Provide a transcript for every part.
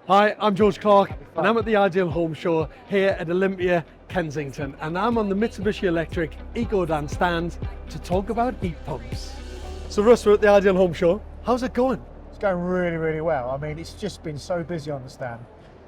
Hi, I'm George Clarke and I'm at the Ideal Home Show here at Olympia, Kensington, and I'm on the Mitsubishi Electric Ecodan stand to talk about heat pumps. So Russ, we're at the Ideal Home Show. How's it going? It's going really, really well. I mean, it's just been so busy on the stand.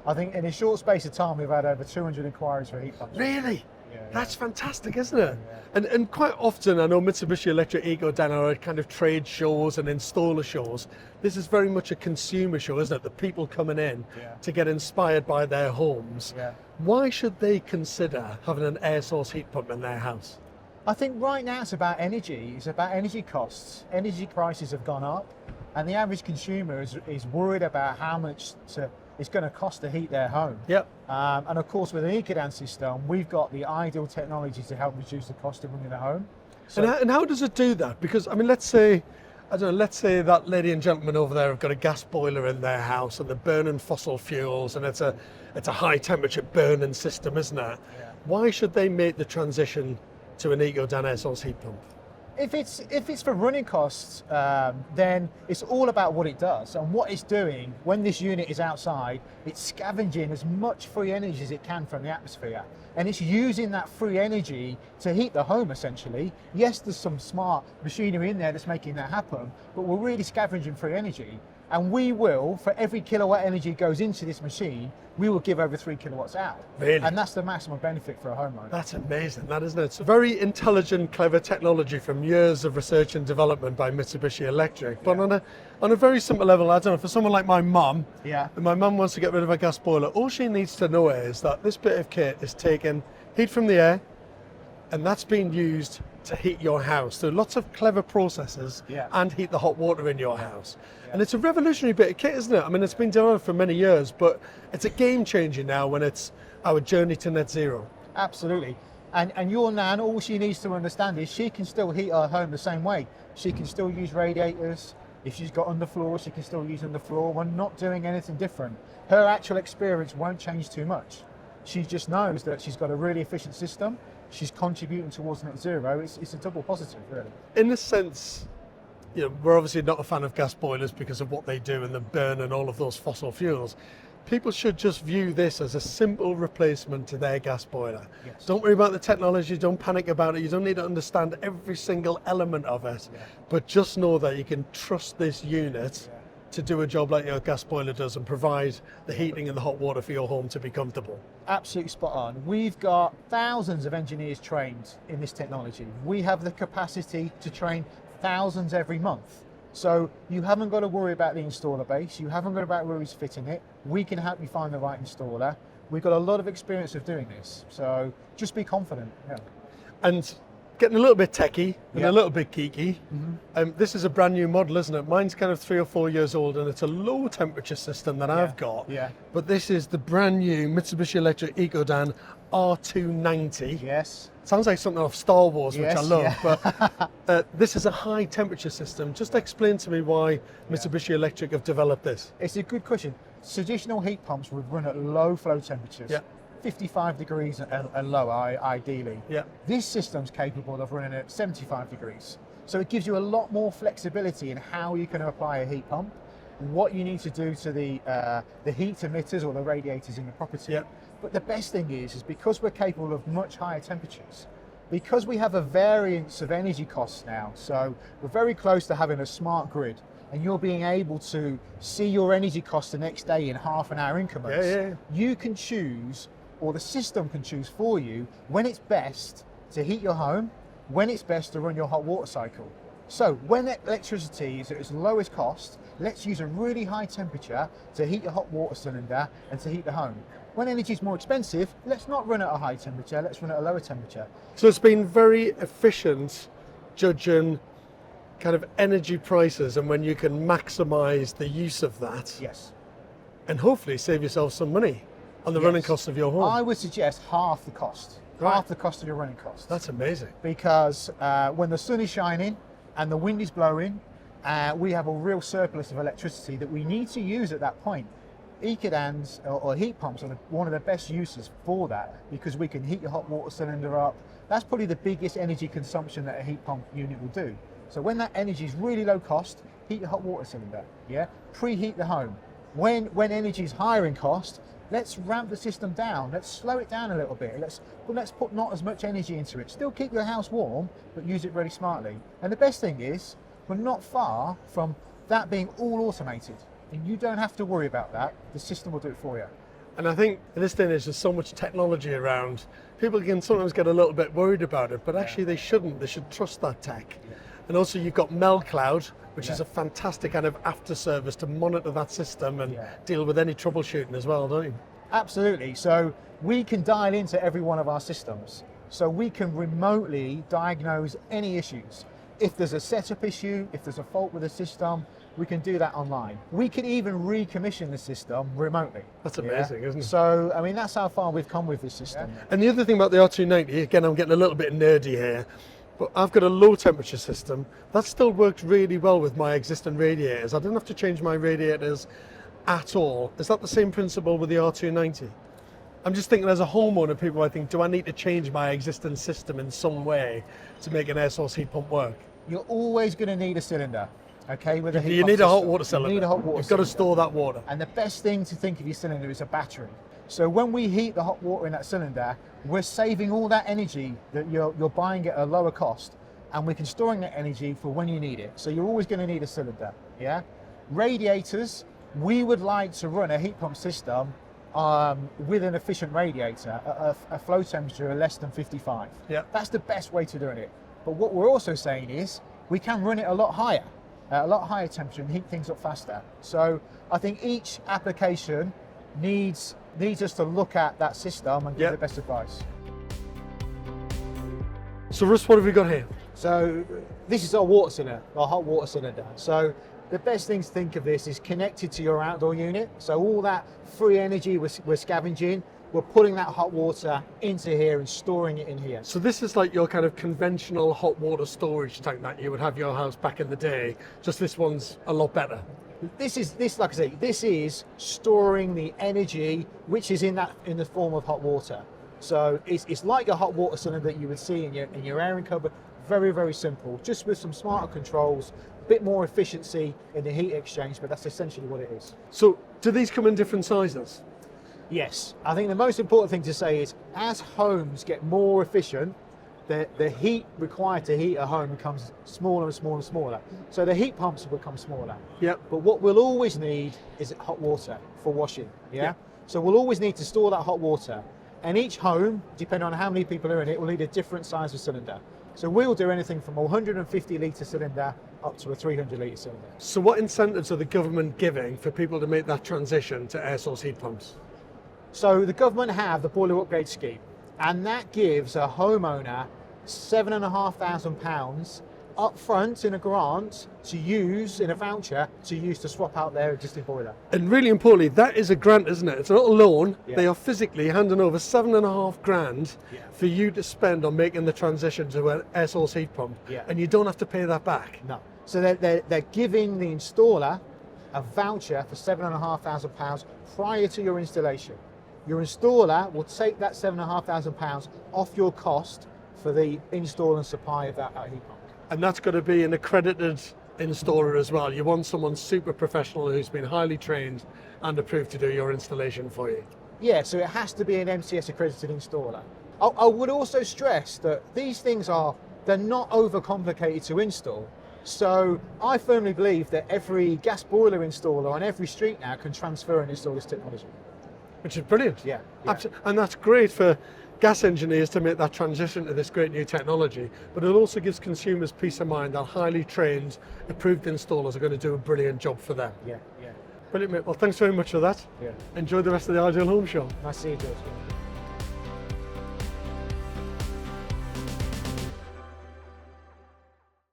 I think in a short space of time, we've had over 200 inquiries for heat pumps. Really? Yeah. That's fantastic, isn't it? Yeah. And quite often, I know Mitsubishi Electric Ecodan are at kind of trade shows and installer shows. This is very much a consumer show, isn't it? The people coming in to get inspired by their homes. Yeah. Why should they consider having an air source heat pump in their house? I think right now it's about energy. It's about energy costs. Energy prices have gone up, and the average consumer is worried about how much it's going to cost to heat their home. Yep. And of course, with an Ecodan system, we've got the ideal technology to help reduce the cost of running a home. So, and how does it do that? Because I mean, let's say that lady and gentleman over there have got a gas boiler in their house and they're burning fossil fuels, and it's a high temperature burning system, isn't it? Yeah. Why should they make the transition to an Ecodan air source heat pump? If it's for running costs, then it's all about what it does and what it's doing. When this unit is outside, it's scavenging as much free energy as it can from the atmosphere, and it's using that free energy to heat the home essentially. Yes, there's some smart machinery in there that's making that happen, but we're really scavenging free energy. And we will, for every kilowatt energy goes into this machine, we will give over 3 kilowatts out. Really? And that's the maximum benefit for a homeowner. That's amazing, that isn't it? It's very intelligent, clever technology from years of research and development by Mitsubishi Electric. But on a very simple level, I don't know, for someone like my mum, and my mum wants to get rid of her gas boiler, all she needs to know is that this bit of kit is taking heat from the air, and that's being used to heat your house through lots of clever processes and heat the hot water in your house. And it's a revolutionary bit of kit, isn't it? I mean, it's been developed for many years, but it's a game changer now when it's our journey to net zero. Absolutely. And your nan, all she needs to understand is she can still heat her home the same way. She can still use radiators. If she's got underfloor, she can still use underfloor. We're not doing anything different. Her actual experience won't change too much. She just knows that she's got a really efficient system. She's contributing towards net zero. It's a double positive, really. In a sense, you know, we're obviously not a fan of gas boilers because of what they do and the burn and all of those fossil fuels. People should just view this as a simple replacement to their gas boiler. Yes. Don't worry about the technology, don't panic about it, you don't need to understand every single element of it, but just know that you can trust this unit to do a job like your gas boiler does and provide the heating and the hot water for your home to be comfortable. Absolutely spot on. We've got thousands of engineers trained in this technology. We have the capacity to train thousands every month. So you haven't got to worry about the installer base. You haven't got to worry about who's fitting it. We can help you find the right installer. We've got a lot of experience of doing this. So just be confident. Yeah. And getting a little bit techie and a little bit geeky. This is a brand new model, isn't it? Mine's kind of 3 or 4 years old, and it's a low temperature system that I've got. Yeah. But this is the brand new Mitsubishi Electric Ecodan R290. Yes. Sounds like something off Star Wars, which I love. Yeah. But this is a high temperature system. Just explain to me why Mitsubishi Electric have developed this. It's a good question. Traditional heat pumps would run at low flow temperatures. 55 degrees and lower, ideally. This system's capable of running at 75 degrees. So it gives you a lot more flexibility in how you can apply a heat pump, what you need to do to the heat emitters or the radiators in the property. But the best thing is because we're capable of much higher temperatures, because we have a variance of energy costs now, so we're very close to having a smart grid, and you're being able to see your energy costs the next day in half-an-hour increments. You can choose, or the system can choose for you, when it's best to heat your home, when it's best to run your hot water cycle. So when electricity is at its lowest cost, let's use a really high temperature to heat your hot water cylinder and to heat the home. When energy is more expensive, let's not run at a high temperature, let's run at a lower temperature. So it's been very efficient judging kind of energy prices and when you can maximize the use of that. Yes. And hopefully save yourself some money on the running costs of your home. I would suggest half the cost. Half the cost of your running costs. That's amazing. Because when the sun is shining and the wind is blowing, we have a real surplus of electricity that we need to use at that point. Ecodans or heat pumps are one of the best uses for that, because we can heat your hot water cylinder up. That's probably the biggest energy consumption that a heat pump unit will do. So when that energy is really low cost, heat your hot water cylinder, preheat the home. When energy is higher in cost, let's ramp the system down. Let's slow it down a little bit. Let's put not as much energy into it. Still keep your house warm, but use it really smartly. And the best thing is, we're not far from that being all automated. And you don't have to worry about that. The system will do it for you. And I think in this day and age, there's so much technology around. People can sometimes get a little bit worried about it, but actually they shouldn't. They should trust that tech. Yeah. And also you've got Cloud, which is a fantastic kind of after service to monitor that system and deal with any troubleshooting as well, don't you? Absolutely. So we can dial into every one of our systems. So we can remotely diagnose any issues. If there's a setup issue, if there's a fault with the system, we can do that online. We can even recommission the system remotely. That's amazing, isn't it? So, I mean, that's how far we've come with this system. Yeah. And the other thing about the R290, again, I'm getting a little bit nerdy here, but I've got a low temperature system. That still works really well with my existing radiators. I don't have to change my radiators at all. Is that the same principle with the R290? I'm just thinking as a homeowner, people might think, do I need to change my existing system in some way to make an air source heat pump work? You're always going to need a cylinder, okay? With a heat you pump need a hot system. water cylinder. You need a hot water You've cylinder. got to store that water. And the best thing to think of your cylinder is a battery. So when we heat the hot water in that cylinder, we're saving all that energy that you're buying at a lower cost, and we can storing that energy for when you need it. So you're always going to need a cylinder, yeah? Radiators, we would like to run a heat pump system with an efficient radiator, a flow temperature of less than 55. Yeah. That's the best way to do it. But what we're also saying is we can run it a lot higher temperature and heat things up faster. So I think each application needs us to look at that system and give the best advice. So Russ, what have we got here? So this is our water cylinder, our hot water cylinder. So the best thing to think of this is connected to your outdoor unit. So all that free energy we're scavenging, we're putting that hot water into here and storing it in here. So this is like your kind of conventional hot water storage tank that you would have your house back in the day, just this one's a lot better. Like I say, this is storing the energy which is in the form of hot water. So it's like a hot water cylinder that you would see in your airing cupboard. Very, very simple, just with some smarter controls, a bit more efficiency in the heat exchange, but that's essentially what it is. So do these come in different sizes? Yes, I think the most important thing to say is as homes get more efficient, the heat required to heat a home becomes smaller and smaller and smaller. So the heat pumps will become smaller. Yep. But what we'll always need is hot water for washing. Yeah. So we'll always need to store that hot water. And each home, depending on how many people are in it, will need a different size of cylinder. So we'll do anything from a 150 litre cylinder up to a 300 litre cylinder. So what incentives are the government giving for people to make that transition to air source heat pumps? So the government have the boiler upgrade scheme, and that gives a homeowner £7,500 up front in a grant to use in a voucher to use to swap out their existing boiler. And really importantly, that is a grant, isn't it? It's not a loan. Yeah. They are physically handing over £7,500 for you to spend on making the transition to an air source heat pump, and you don't have to pay that back. No. So they're giving the installer a voucher for £7,500 prior to your installation. Your installer will take that £7,500 off your cost for the install and supply of that heat pump. And that's got to be an accredited installer as well. You want someone super professional who's been highly trained and approved to do your installation for you. Yeah, so it has to be an MCS accredited installer. I would also stress that these things they're not overcomplicated to install. So I firmly believe that every gas boiler installer on every street now can transfer and install this technology. Which is brilliant. Yeah. Absolutely. And that's great for gas engineers to make that transition to this great new technology, but it also gives consumers peace of mind that highly trained, approved installers are going to do a brilliant job for them. Yeah. Brilliant, mate. Well, thanks very much for that. Yeah. Enjoy the rest of the Ideal Home Show. Nice to see you, George.